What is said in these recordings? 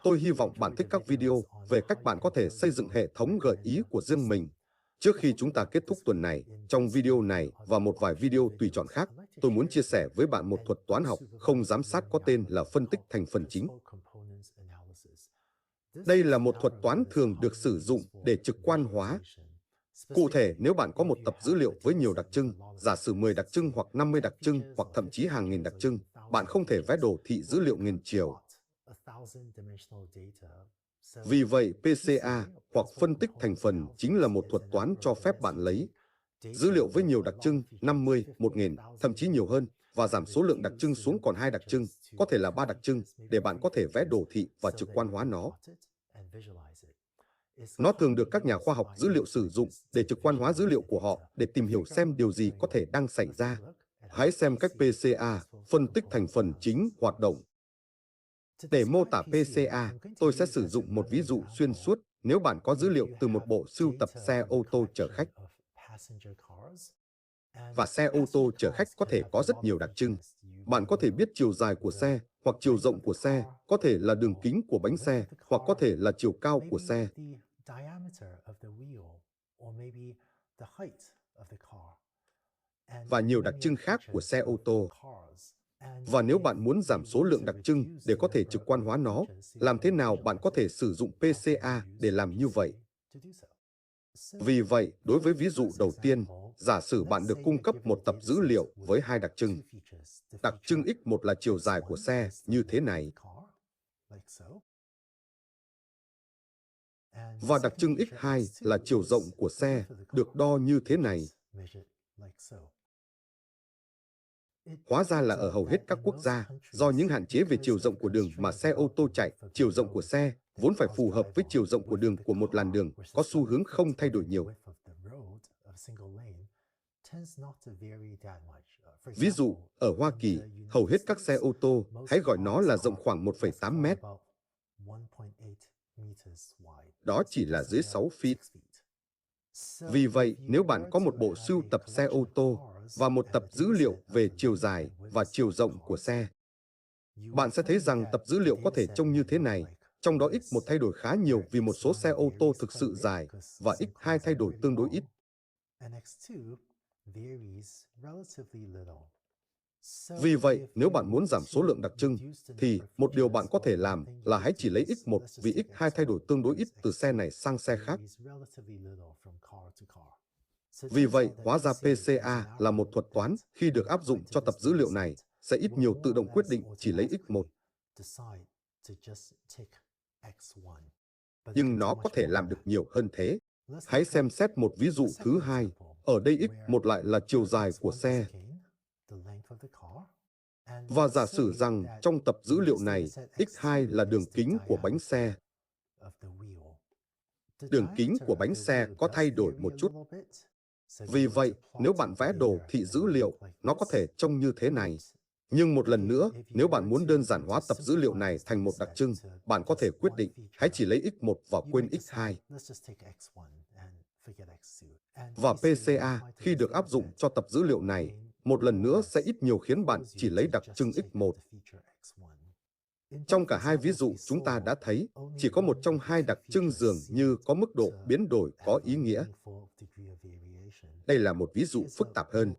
Tôi hy vọng bạn thích các video về cách bạn có thể xây dựng hệ thống gợi ý của riêng mình. Trước khi chúng ta kết thúc tuần này, trong video này và một vài video tùy chọn khác, tôi muốn chia sẻ với bạn một thuật toán học không giám sát có tên là phân tích thành phần chính. Đây là một thuật toán thường được sử dụng để trực quan hóa. Cụ thể, nếu bạn có một tập dữ liệu với nhiều đặc trưng, giả sử 10 đặc trưng hoặc 50 đặc trưng hoặc thậm chí hàng nghìn đặc trưng, bạn không thể vẽ đồ thị dữ liệu nghìn chiều. Vì vậy, PCA hoặc phân tích thành phần chính là một thuật toán cho phép bạn lấy dữ liệu với nhiều đặc trưng 50, 1000, thậm chí nhiều hơn và giảm số lượng đặc trưng xuống còn 2 đặc trưng, có thể là 3 đặc trưng, để bạn có thể vẽ đồ thị và trực quan hóa nó. Nó thường được các nhà khoa học dữ liệu sử dụng để trực quan hóa dữ liệu của họ để tìm hiểu xem điều gì có thể đang xảy ra. Hãy xem cách PCA, phân tích thành phần chính, hoạt động. Để mô tả PCA, tôi sẽ sử dụng một ví dụ xuyên suốt nếu bạn có dữ liệu từ một bộ sưu tập xe ô tô chở khách. Và xe ô tô chở khách có thể có rất nhiều đặc trưng. Bạn có thể biết chiều dài của xe, hoặc chiều rộng của xe, có thể là đường kính của bánh xe, hoặc có thể là chiều cao của xe. Và nhiều đặc trưng khác của xe ô tô. Và nếu bạn muốn giảm số lượng đặc trưng để có thể trực quan hóa nó, làm thế nào bạn có thể sử dụng PCA để làm như vậy? Vì vậy, đối với ví dụ đầu tiên, giả sử bạn được cung cấp một tập dữ liệu với 2 đặc trưng. Đặc trưng X1 là chiều dài của xe như thế này. Và đặc trưng X2 là chiều rộng của xe, được đo như thế này. Hóa ra là ở hầu hết các quốc gia, do những hạn chế về chiều rộng của đường mà xe ô tô chạy, chiều rộng của xe vốn phải phù hợp với chiều rộng của đường của một làn đường, có xu hướng không thay đổi nhiều. Ví dụ, ở Hoa Kỳ, hầu hết các xe ô tô, hãy gọi nó là rộng khoảng 1,8 mét. Đó chỉ là dưới 6 feet. Vì vậy, nếu bạn có một bộ sưu tập xe ô tô và một tập dữ liệu về chiều dài và chiều rộng của xe, bạn sẽ thấy rằng tập dữ liệu có thể trông như thế này, trong đó X1 thay đổi khá nhiều vì một số xe ô tô thực sự dài, và X2 thay đổi tương đối ít. Vì vậy, nếu bạn muốn giảm số lượng đặc trưng, thì một điều bạn có thể làm là hãy chỉ lấy X1 vì X2 thay đổi tương đối ít từ xe này sang xe khác. Vì vậy, hóa ra PCA là một thuật toán khi được áp dụng cho tập dữ liệu này, sẽ ít nhiều tự động quyết định chỉ lấy X1. Nhưng nó có thể làm được nhiều hơn thế. Hãy xem xét một ví dụ thứ hai. Ở đây X1 lại là chiều dài của xe. Và giả sử rằng trong tập dữ liệu này, X2 là đường kính của bánh xe. Đường kính của bánh xe có thay đổi một chút. Vì vậy, nếu bạn vẽ đồ thị dữ liệu, nó có thể trông như thế này. Nhưng một lần nữa, nếu bạn muốn đơn giản hóa tập dữ liệu này thành một đặc trưng, bạn có thể quyết định hãy chỉ lấy X1 và quên X2. Và PCA, khi được áp dụng cho tập dữ liệu này, một lần nữa sẽ ít nhiều khiến bạn chỉ lấy đặc trưng X1. Trong cả hai ví dụ chúng ta đã thấy, chỉ có một trong hai đặc trưng dường như có mức độ biến đổi có ý nghĩa. Đây là một ví dụ phức tạp hơn.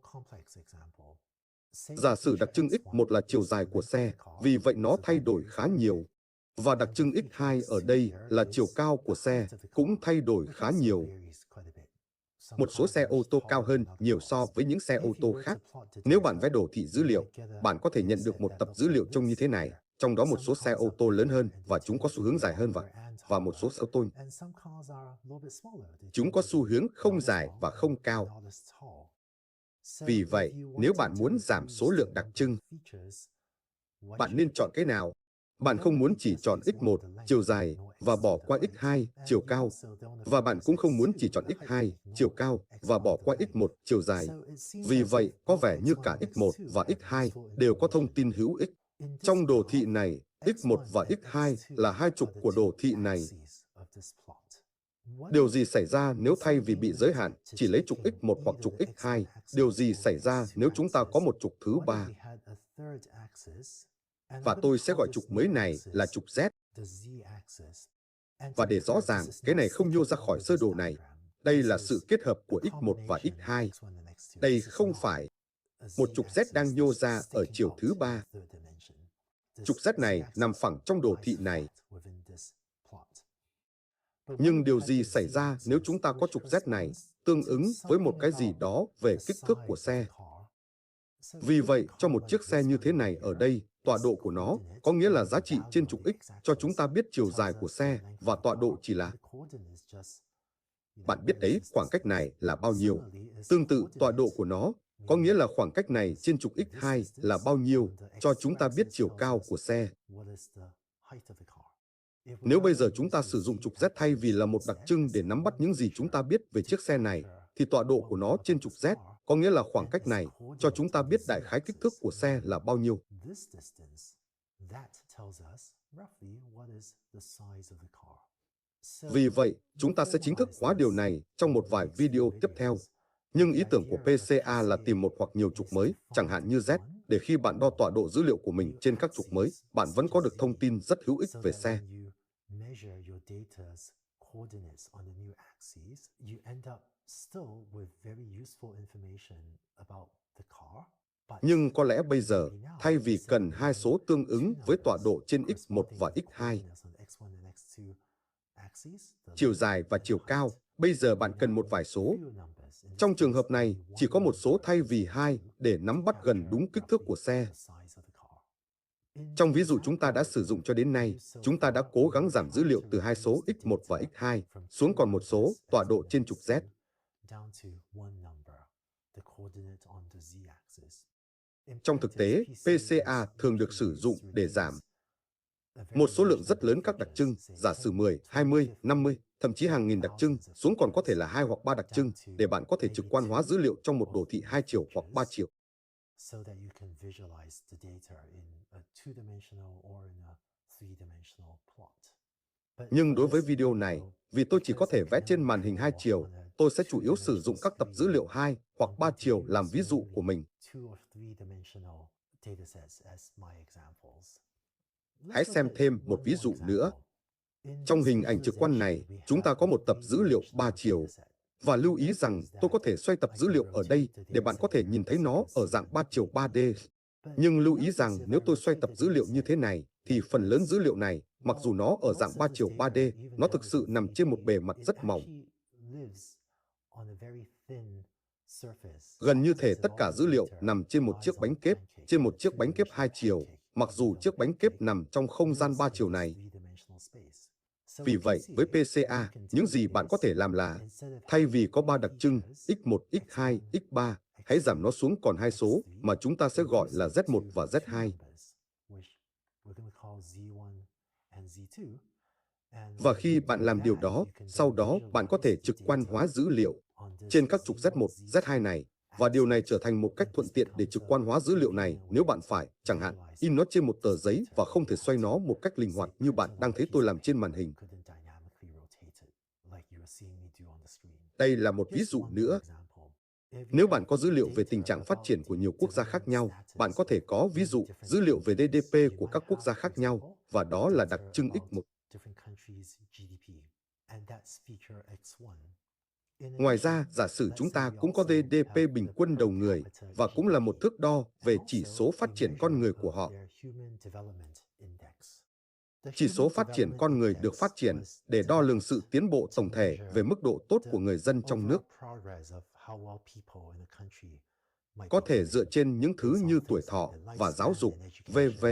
Giả sử đặc trưng X1 là chiều dài của xe, vì vậy nó thay đổi khá nhiều. Và đặc trưng X2 ở đây là chiều cao của xe, cũng thay đổi khá nhiều. Một số xe ô tô cao hơn nhiều so với những xe ô tô khác. Nếu bạn vẽ đồ thị dữ liệu, bạn có thể nhận được một tập dữ liệu trông như thế này, trong đó một số xe ô tô lớn hơn và chúng có xu hướng dài hơn và một số xe ô tô chúng có xu hướng không dài và không cao. Vì vậy, nếu bạn muốn giảm số lượng đặc trưng, bạn nên chọn cái nào? Bạn không muốn chỉ chọn X1, chiều dài, và bỏ qua X2, chiều cao. Và bạn cũng không muốn chỉ chọn X2, chiều cao, và bỏ qua X1, chiều dài. Vì vậy, có vẻ như cả X1 và X2 đều có thông tin hữu ích. Trong đồ thị này, X1 và X2 là hai trục của đồ thị này. Điều gì xảy ra nếu thay vì bị giới hạn chỉ lấy trục X1 hoặc trục X2? Điều gì xảy ra nếu chúng ta có một trục thứ ba? và tôi sẽ gọi trục mới này là trục Z. Và để rõ ràng, cái này không nhô ra khỏi sơ đồ này. Đây là sự kết hợp của x1 và x2. Đây không phải một trục Z đang nhô ra ở chiều thứ ba. Trục Z này nằm phẳng trong đồ thị này. Nhưng điều gì xảy ra nếu chúng ta có trục Z này tương ứng với một cái gì đó về kích thước của xe? Vì vậy, cho một chiếc xe như thế này ở đây, tọa độ của nó có nghĩa là giá trị trên trục X cho chúng ta biết chiều dài của xe và tọa độ chỉ là. Bạn biết đấy, khoảng cách này là bao nhiêu. Tương tự, tọa độ của nó có nghĩa là khoảng cách này trên trục X2 là bao nhiêu cho chúng ta biết chiều cao của xe. Nếu bây giờ chúng ta sử dụng trục Z thay vì là một đặc trưng để nắm bắt những gì chúng ta biết về chiếc xe này, thì tọa độ của nó trên trục Z có nghĩa là khoảng cách này cho chúng ta biết đại khái kích thước của xe là bao nhiêu. Vì vậy, chúng ta sẽ chính thức hóa điều này trong một vài video tiếp theo. Nhưng ý tưởng của PCA là tìm một hoặc nhiều trục mới, chẳng hạn như Z, để khi bạn đo tọa độ dữ liệu của mình trên các trục mới, bạn vẫn có được thông tin rất hữu ích về xe. Nhưng có lẽ bây giờ, thay vì cần hai số tương ứng với tọa độ trên x1 và x2, chiều dài và chiều cao, bây giờ bạn cần một vài số. Trong trường hợp này, chỉ có một số thay vì hai để nắm bắt gần đúng kích thước của xe. Trong ví dụ chúng ta đã sử dụng cho đến nay, chúng ta đã cố gắng giảm dữ liệu từ hai số x1 và x2 xuống còn một số tọa độ trên trục Z. Trong thực tế, PCA thường được sử dụng để giảm một số lượng rất lớn các đặc trưng, giả sử 10, 20, 50, thậm chí hàng nghìn đặc trưng, xuống còn có thể là 2 hoặc 3 đặc trưng, để bạn có thể trực quan hóa dữ liệu trong một đồ thị 2 chiều hoặc 3 chiều. Nhưng đối với video này, vì tôi chỉ có thể vẽ trên màn hình 2 chiều, tôi sẽ chủ yếu sử dụng các tập dữ liệu 2 hoặc 3 chiều làm ví dụ của mình. Hãy xem thêm một ví dụ nữa. Trong hình ảnh trực quan này, chúng ta có một tập dữ liệu 3 chiều. Và lưu ý rằng tôi có thể xoay tập dữ liệu ở đây để bạn có thể nhìn thấy nó ở dạng 3 chiều 3D. Nhưng lưu ý rằng nếu tôi xoay tập dữ liệu như thế này, thì phần lớn dữ liệu này, mặc dù nó ở dạng 3 chiều 3D, nó thực sự nằm trên một bề mặt rất mỏng. Gần như thể tất cả dữ liệu nằm trên một chiếc bánh kép 2 chiều, mặc dù chiếc bánh kép nằm trong không gian 3 chiều này. Vì vậy, với PCA, những gì bạn có thể làm là, thay vì có 3 đặc trưng x1, x2, x3, hãy giảm nó xuống còn 2 số mà chúng ta sẽ gọi là Z1 và Z2. Và khi bạn làm điều đó, sau đó bạn có thể trực quan hóa dữ liệu trên các trục Z1, Z2 này, và điều này trở thành một cách thuận tiện để trực quan hóa dữ liệu này nếu bạn phải, chẳng hạn, in nó trên một tờ giấy và không thể xoay nó một cách linh hoạt như bạn đang thấy tôi làm trên màn hình. Đây là một ví dụ nữa. Nếu bạn có dữ liệu về tình trạng phát triển của nhiều quốc gia khác nhau, bạn có thể có ví dụ dữ liệu về GDP của các quốc gia khác nhau, và đó là đặc trưng X1. Ngoài ra, giả sử chúng ta cũng có GDP bình quân đầu người, và cũng là một thước đo về chỉ số phát triển con người của họ. Chỉ số phát triển con người được phát triển để đo lường sự tiến bộ tổng thể về mức độ tốt của người dân trong nước. Có thể dựa trên những thứ như tuổi thọ và giáo dục, v.v.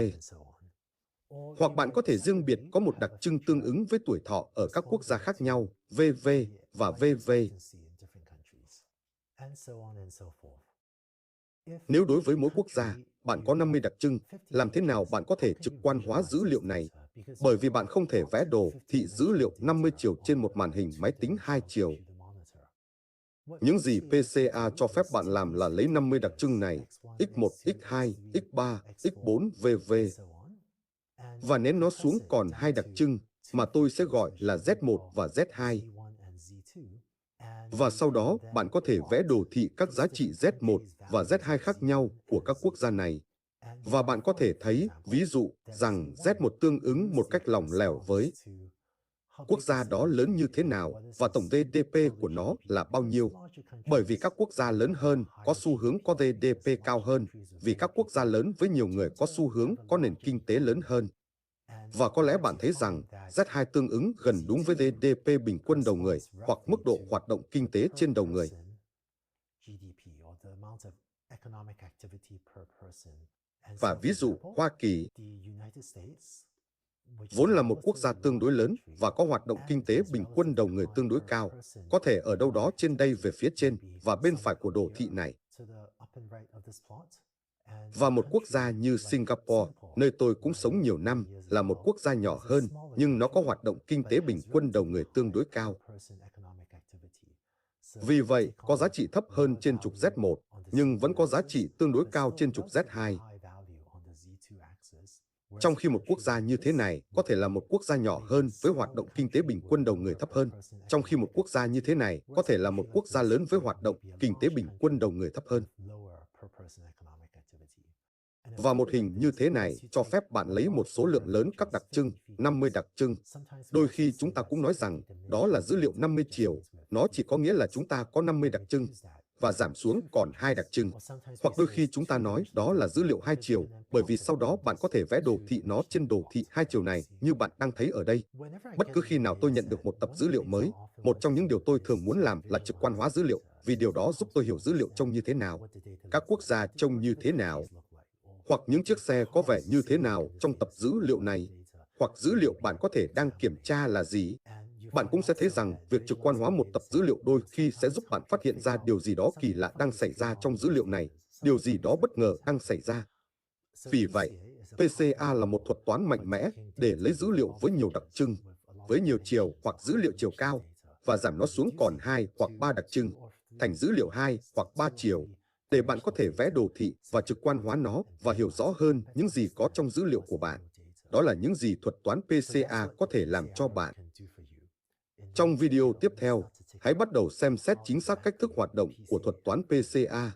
Hoặc bạn có thể riêng biệt có một đặc trưng tương ứng với tuổi thọ ở các quốc gia khác nhau, v.v. và v.v. Nếu đối với mỗi quốc gia, bạn có 50 đặc trưng, làm thế nào bạn có thể trực quan hóa dữ liệu này? Bởi vì bạn không thể vẽ đồ thị dữ liệu 50 chiều trên một màn hình máy tính 2 chiều. Những gì PCA cho phép bạn làm là lấy 50 đặc trưng này, x1, x2, x3, x4, v.v. và nén nó xuống còn 2 đặc trưng mà tôi sẽ gọi là Z1 và Z2. Và sau đó, bạn có thể vẽ đồ thị các giá trị Z1 và Z2 khác nhau của các quốc gia này. Và bạn có thể thấy, ví dụ, rằng Z1 tương ứng một cách lỏng lẻo với quốc gia đó lớn như thế nào và tổng GDP của nó là bao nhiêu. Bởi vì các quốc gia lớn hơn có xu hướng có GDP cao hơn, vì các quốc gia lớn với nhiều người có xu hướng có nền kinh tế lớn hơn. Và có lẽ bạn thấy rằng Z2 tương ứng gần đúng với GDP bình quân đầu người hoặc mức độ hoạt động kinh tế trên đầu người. Và ví dụ, Hoa Kỳ vốn là một quốc gia tương đối lớn và có hoạt động kinh tế bình quân đầu người tương đối cao, có thể ở đâu đó trên đây về phía trên và bên phải của đồ thị này. Và một quốc gia như Singapore, nơi tôi cũng sống nhiều năm, là một quốc gia nhỏ hơn, nhưng nó có hoạt động kinh tế bình quân đầu người tương đối cao. Vì vậy, có giá trị thấp hơn trên trục Z1, nhưng vẫn có giá trị tương đối cao trên trục Z2. Trong khi một quốc gia như thế này có thể là một quốc gia nhỏ hơn với hoạt động kinh tế bình quân đầu người thấp hơn, trong khi một quốc gia như thế này có thể là một quốc gia lớn với hoạt động kinh tế bình quân đầu người thấp hơn. Và một hình như thế này cho phép bạn lấy một số lượng lớn các đặc trưng, 50 đặc trưng. Đôi khi chúng ta cũng nói rằng đó là dữ liệu 50 chiều, nó chỉ có nghĩa là chúng ta có 50 đặc trưng, và giảm xuống còn 2 đặc trưng. Hoặc đôi khi chúng ta nói đó là dữ liệu 2 chiều, bởi vì sau đó bạn có thể vẽ đồ thị nó trên đồ thị 2 chiều này như bạn đang thấy ở đây. Bất cứ khi nào tôi nhận được một tập dữ liệu mới, một trong những điều tôi thường muốn làm là trực quan hóa dữ liệu, vì điều đó giúp tôi hiểu dữ liệu trông như thế nào, các quốc gia trông như thế nào, hoặc những chiếc xe có vẻ như thế nào trong tập dữ liệu này, hoặc dữ liệu bạn có thể đang kiểm tra là gì. Bạn cũng sẽ thấy rằng việc trực quan hóa một tập dữ liệu đôi khi sẽ giúp bạn phát hiện ra điều gì đó kỳ lạ đang xảy ra trong dữ liệu này, điều gì đó bất ngờ đang xảy ra. Vì vậy, PCA là một thuật toán mạnh mẽ để lấy dữ liệu với nhiều đặc trưng, với nhiều chiều hoặc dữ liệu chiều cao, và giảm nó xuống còn 2 hoặc 3 đặc trưng, thành dữ liệu 2 hoặc 3 chiều, để bạn có thể vẽ đồ thị và trực quan hóa nó và hiểu rõ hơn những gì có trong dữ liệu của bạn. Đó là những gì thuật toán PCA có thể làm cho bạn. Trong video tiếp theo, hãy bắt đầu xem xét chính xác cách thức hoạt động của thuật toán PCA.